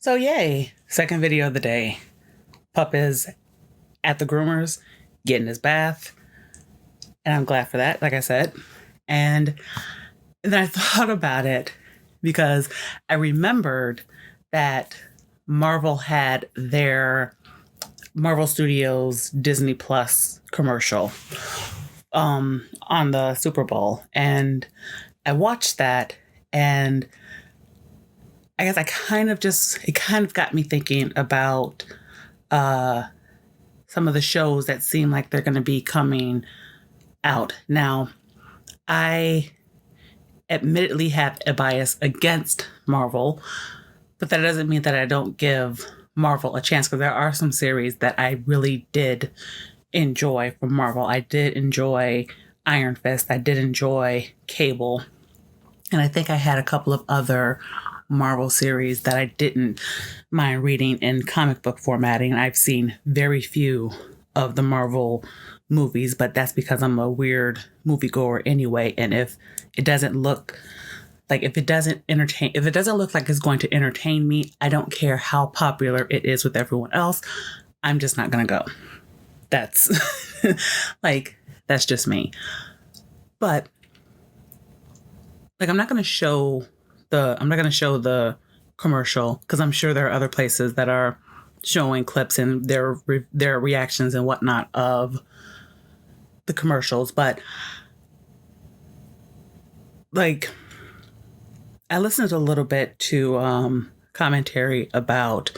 So yay, second video of the day. Pup is at the groomer's, getting his bath, and I'm glad for that, like I said. And then I thought about it because I remembered that Marvel had their Marvel Studios Disney Plus commercial on the Super Bowl. And I watched that, and I guess it kind of got me thinking about some of the shows that seem like they're going to be coming out. Now, I admittedly have a bias against Marvel, but that doesn't mean that I don't give Marvel a chance, because there are some series that I really did enjoy from Marvel. I did enjoy Iron Fist. I did enjoy Cable. And I think I had a couple of other Marvel series that I didn't mind reading in comic book formatting. I've seen very few of the Marvel movies, but that's because I'm a weird moviegoer anyway. And if it doesn't look like it's going to entertain me, I don't care how popular it is with everyone else. I'm just not going to go. That's that's just me. But I'm not going to show the commercial, because I'm sure there are other places that are showing clips and their reactions and whatnot of the commercials. But I listened a little bit to commentary about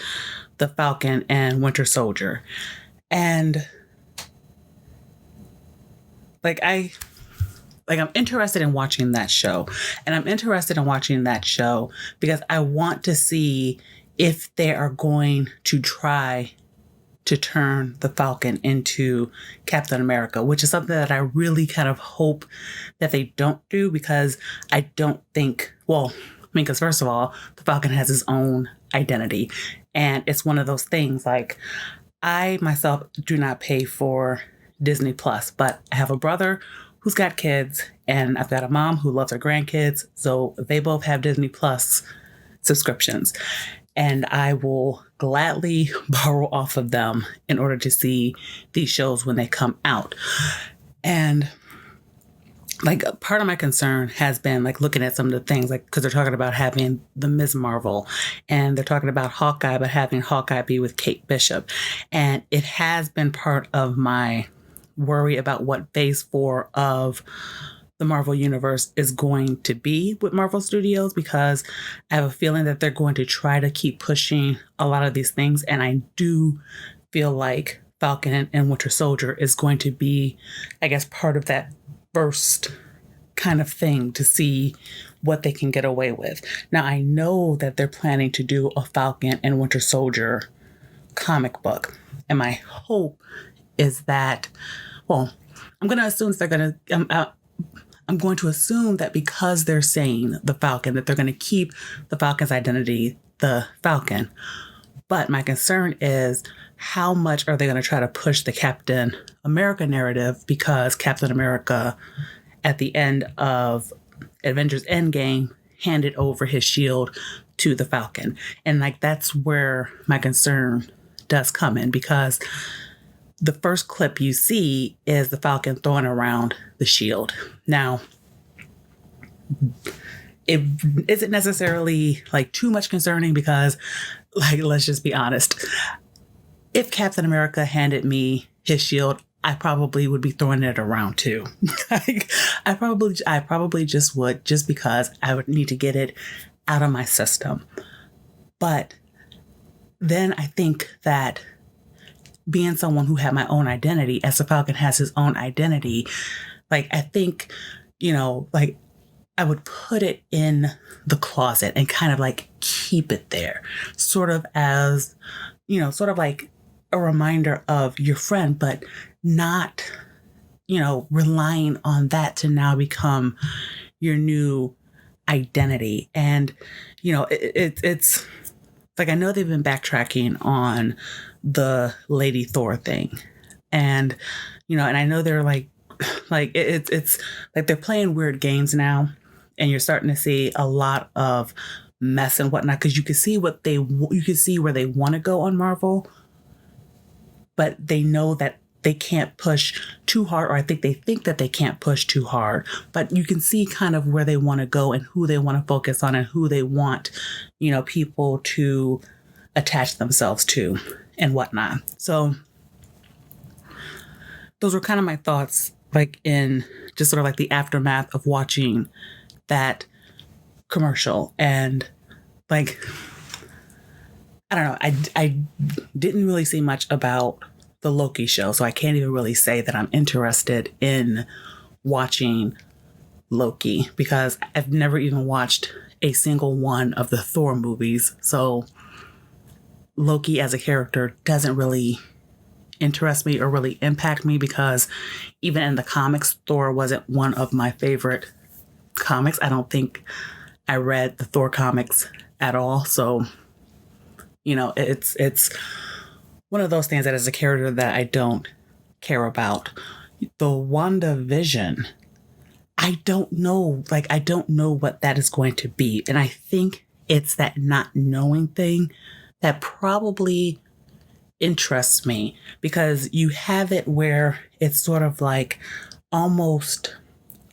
the Falcon and Winter Soldier, and I'm interested in watching that show. And I'm interested in watching that show because I want to see if they are going to try to turn the Falcon into Captain America, which is something that I really kind of hope that they don't do, because I don't think, because first of all, the Falcon has his own identity. And it's one of those things, like, I myself do not pay for Disney Plus, but I have a brother who's got kids, and I've got a mom who loves her grandkids. So they both have Disney Plus subscriptions, and I will gladly borrow off of them in order to see these shows when they come out. And part of my concern has been looking at some of the things, because they're talking about having the Ms. Marvel, and they're talking about Hawkeye, but having Hawkeye be with Kate Bishop. And it has been part of my worry about what phase 4 of the Marvel Universe is going to be with Marvel Studios, because I have a feeling that they're going to try to keep pushing a lot of these things. And I do feel like Falcon and Winter Soldier is going to be, I guess, part of that first kind of thing to see what they can get away with. Now, I know that they're planning to do a Falcon and Winter Soldier comic book. And my hope is that, I'm going to assume I'm going to assume that because they're saying the Falcon, that they're going to keep the Falcon's identity, the Falcon. But my concern is, how much are they going to try to push the Captain America narrative? Because Captain America, at the end of Avengers Endgame, handed over his shield to the Falcon. And that's where my concern does come in, because the first clip you see is the Falcon throwing around the shield. Now, it isn't necessarily too much concerning, because let's just be honest. If Captain America handed me his shield, I probably would be throwing it around too. I probably just would, just because I would need to get it out of my system. But then I think that, being someone who had my own identity, as the Falcon has his own identity, I think, I would put it in the closet and kind of keep it there, sort of as, sort of like a reminder of your friend, but not, relying on that to now become your new identity. And, it's I know they've been backtracking on the Lady Thor thing, and and I know they're it's they're playing weird games now, and you're starting to see a lot of mess and whatnot, because you can see you can see where they want to go on Marvel, but they know that they can't push too hard, or I think they think that they can't push too hard, but you can see kind of where they want to go and who they want to focus on and who they want, people to attach themselves to and whatnot. So those were kind of my thoughts, like in just sort of like the aftermath of watching that commercial. And like, I don't know, I didn't really see much about the Loki show, so I can't even really say that I'm interested in watching Loki, because I've never even watched a single one of the Thor movies. So Loki as a character doesn't really interest me or really impact me, because even in the comics, Thor wasn't one of my favorite comics. I don't think I read the Thor comics at all. So, it's one of those things that is a character that I don't care about. The WandaVision, I don't know. Like, I don't know what that is going to be. And I think it's that not knowing thing that probably interests me, because you have it where it's sort of like almost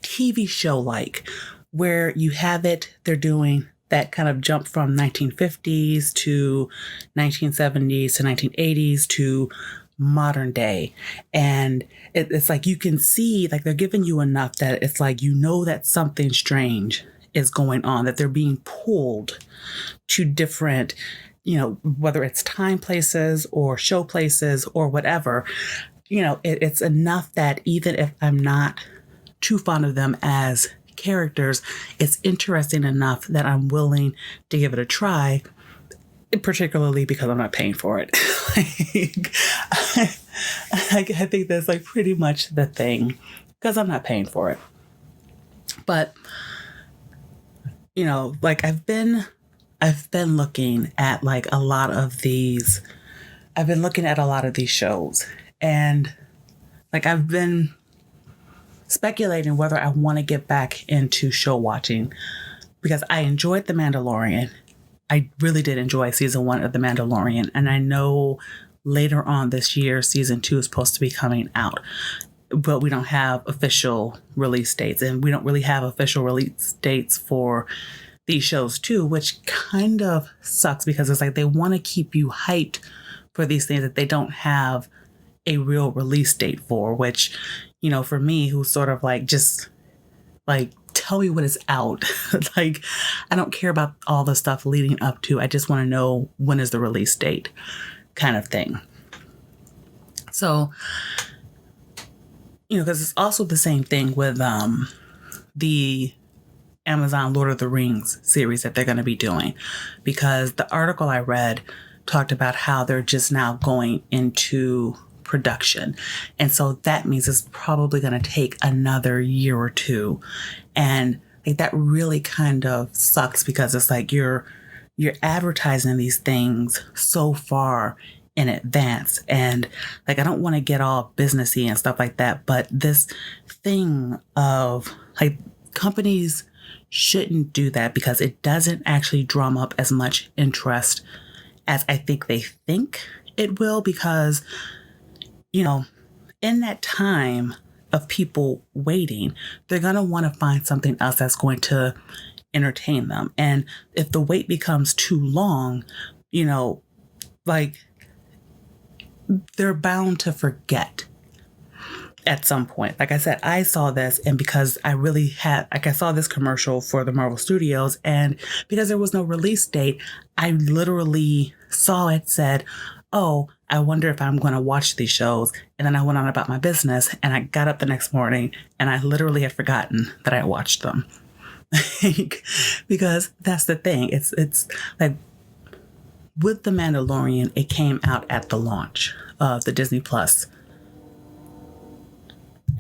TV show like, where you have it, they're doing that kind of jump from 1950s to 1970s to 1980s to modern day. And it's like you can see, like, they're giving you enough that it's like, that something strange is going on, that they're being pulled to different, whether it's time places or show places or whatever. It's enough that even if I'm not too fond of them as characters, it's interesting enough that I'm willing to give it a try, particularly because I'm not paying for it. I think that's like pretty much the thing, because I'm not paying for it. But like I've been looking at like a lot of these. I've been looking at a lot of these shows, and like I've been speculating whether I want to get back into show watching, because I enjoyed The Mandalorian. I really did enjoy season 1 of The Mandalorian. And I know later on this year, season 2 is supposed to be coming out, but we don't have official release dates, and we don't really have official release dates for these shows too, which kind of sucks, because it's like they want to keep you hyped for these things that they don't have a real release date for, which, for me, who's sort of like, just like, tell me when it's out. Like, I don't care about all the stuff leading up to, I just want to know when is the release date kind of thing. So, because it's also the same thing with the Amazon Lord of the Rings series that they're going to be doing, because the article I read talked about how they're just now going into production. And so that means it's probably going to take another year or two. And like, that really kind of sucks, because it's like you're advertising these things so far in advance. And like, I don't want to get all businessy and stuff like that, but this thing of like, companies shouldn't do that, because it doesn't actually drum up as much interest as I think they think it will, because in that time of people waiting, they're going to want to find something else that's going to entertain them. And if the wait becomes too long, like, they're bound to forget at some point. Like I said, I saw this, and because I saw this commercial for the Marvel Studios, and because there was no release date, I literally saw it, said, oh, I wonder if I'm going to watch these shows. And then I went on about my business, and I got up the next morning, and I literally had forgotten that I watched them. Because that's the thing. It's like with The Mandalorian, it came out at the launch of the Disney Plus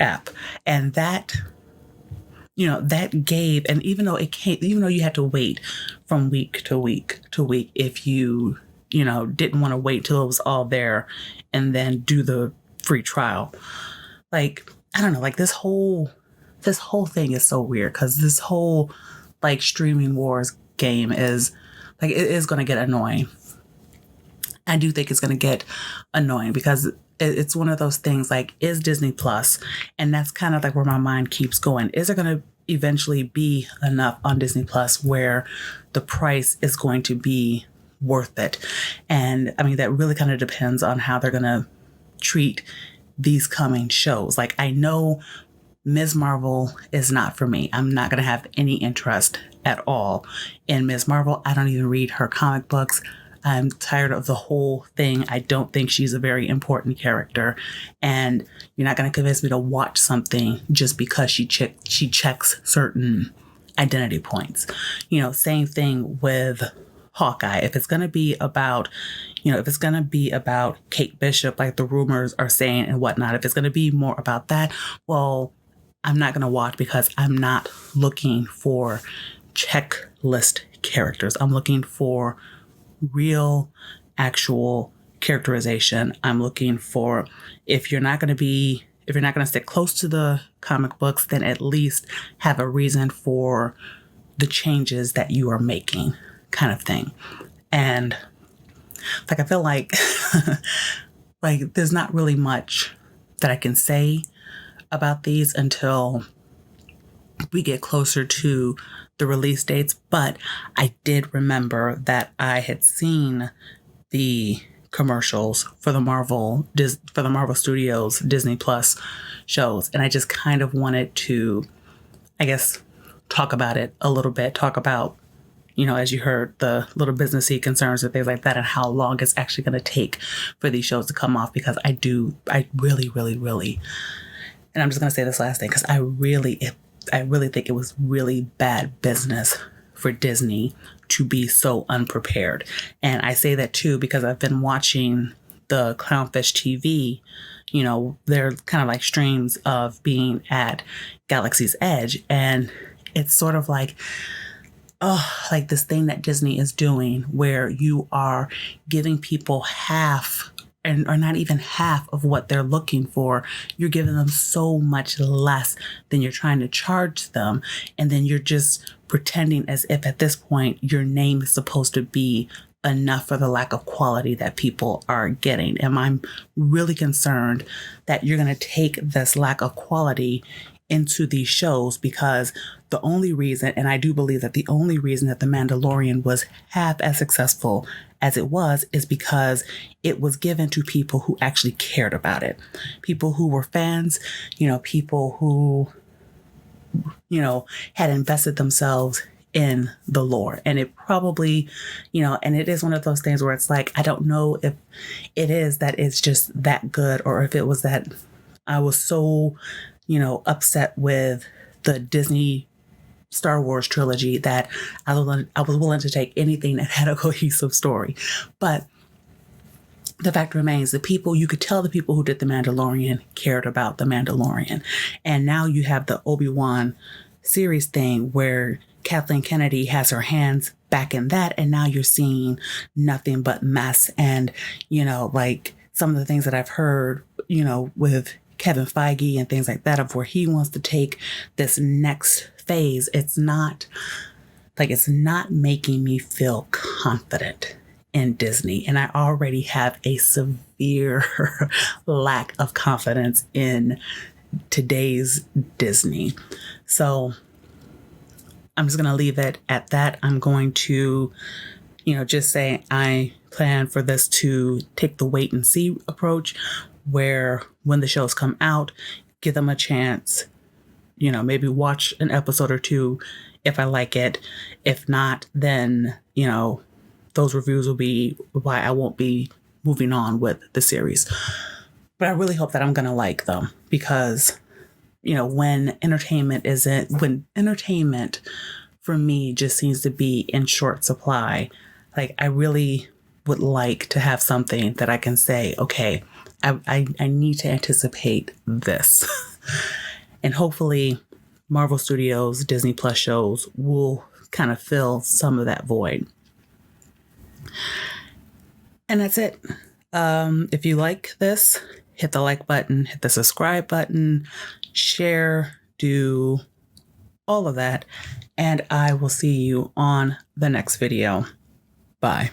app. And that, that gave, and even though you had to wait from week to week to week, if you didn't want to wait till it was all there and then do the free trial. Like, I don't know, like this whole thing is so weird, because this whole like streaming wars game is like, it is going to get annoying. I do think it's going to get annoying because it's one of those things like, is Disney Plus, and that's kind of like where my mind keeps going. Is it going to eventually be enough on Disney Plus where the price is going to be worth it? And I mean, that really kind of depends on how they're going to treat these coming shows. Like, I know Ms. Marvel is not for me. I'm not going to have any interest at all in Ms. Marvel. I don't even read her comic books. I'm tired of the whole thing. I don't think she's a very important character. And you're not going to convince me to watch something just because she checks certain identity points. You know, same thing with Hawkeye. If it's going to be about, Kate Bishop, like the rumors are saying and whatnot, if it's going to be more about that, well, I'm not going to watch, because I'm not looking for checklist characters. I'm looking for real, actual characterization. I'm looking for, if you're not going to stick close to the comic books, then at least have a reason for the changes that you are making, kind of thing. And like, I feel like like there's not really much that I can say about these until we get closer to the release dates. But I did remember that I had seen the commercials for the Marvel Studios Disney Plus shows, and I just kind of wanted to, I guess, talk about it a little bit, talk about, as you heard, the little businessy concerns and things like that, and how long it's actually going to take for these shows to come off, because I really, really, really, and I'm just going to say this last thing, because I really think it was really bad business for Disney to be so unprepared. And I say that too because I've been watching the Clownfish TV, they're kind of like streams of being at Galaxy's Edge. And it's sort of like, like this thing that Disney is doing where you are giving people half, or not even half of what they're looking for. You're giving them so much less than you're trying to charge them. And then you're just pretending as if at this point your name is supposed to be enough for the lack of quality that people are getting. And I'm really concerned that you're going to take this lack of quality into these shows, because the only reason, and I do believe that the only reason that The Mandalorian was half as successful as it was, is because it was given to people who actually cared about it. People who were fans, people who, had invested themselves in the lore. And it probably, and it is one of those things where it's like, I don't know if it is that it's just that good, or if it was that I was so, upset with the Disney Star Wars trilogy that I was willing to take anything that had a cohesive story. But the fact remains, you could tell the people who did The Mandalorian cared about The Mandalorian. And now you have the Obi-Wan series thing where Kathleen Kennedy has her hands back in that. And now you're seeing nothing but mess. And, like some of the things that I've heard, with Kevin Feige and things like that, of where he wants to take this next phase, it's not making me feel confident in Disney. And I already have a severe lack of confidence in today's Disney. So I'm just going to leave it at that. I'm going to, just say I plan for this to take the wait and see approach, where when the shows come out, give them a chance, maybe watch an episode or two if I like it. If not, then, those reviews will be why I won't be moving on with the series. But I really hope that I'm going to like them, because, when entertainment for me just seems to be in short supply, like I really would like to have something that I can say, okay, I need to anticipate this. And hopefully Marvel Studios, Disney Plus shows will kind of fill some of that void. And that's it. If you like this, hit the like button, hit the subscribe button, share, do all of that. and I will see you on the next video. Bye.